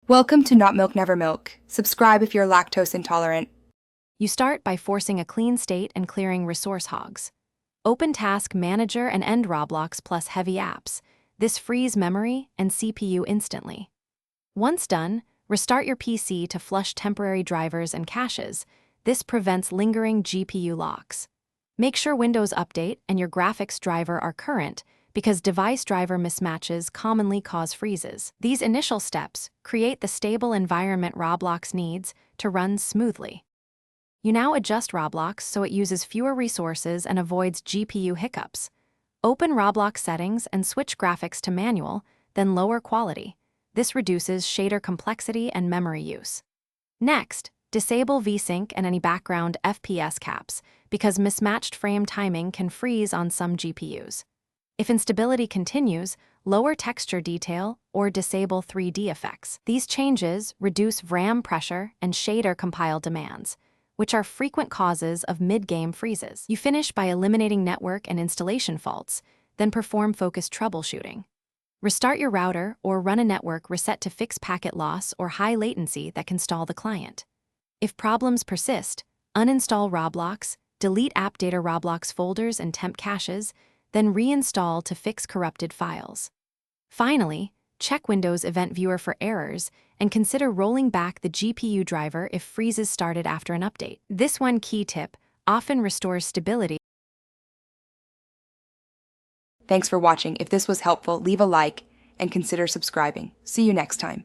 Welcome to Not Milk Never Milk. Subscribe if you're lactose intolerant. You start by forcing a clean state and clearing resource hogs. Open Task Manager and end Roblox plus heavy apps. This frees memory and CPU instantly. Once done, restart your PC to flush temporary drivers and caches. This prevents lingering GPU locks. Make sure Windows Update and your graphics driver are current because device driver mismatches commonly cause freezes. These initial steps create the stable environment Roblox needs to run smoothly. You now adjust Roblox so it uses fewer resources and avoids GPU hiccups. Open Roblox settings and switch graphics to manual, then lower quality. This reduces shader complexity and memory use. Next, disable VSync and any background FPS caps because mismatched frame timing can freeze on some GPUs. If instability continues, lower texture detail or disable 3D effects. These changes reduce RAM pressure and shader compile demands, which are frequent causes of mid-game freezes. You finish by eliminating network and installation faults, then perform focused troubleshooting. Restart your router or run a network reset to fix packet loss or high latency that can stall the client. If problems persist, uninstall Roblox, delete app data Roblox folders and temp caches, then reinstall to fix corrupted files. Finally, check Windows Event Viewer for errors and consider rolling back the GPU driver if freezes started after an update. This one key tip often restores stability. Thanks for watching. If this was helpful, leave a like and consider subscribing. See you next time.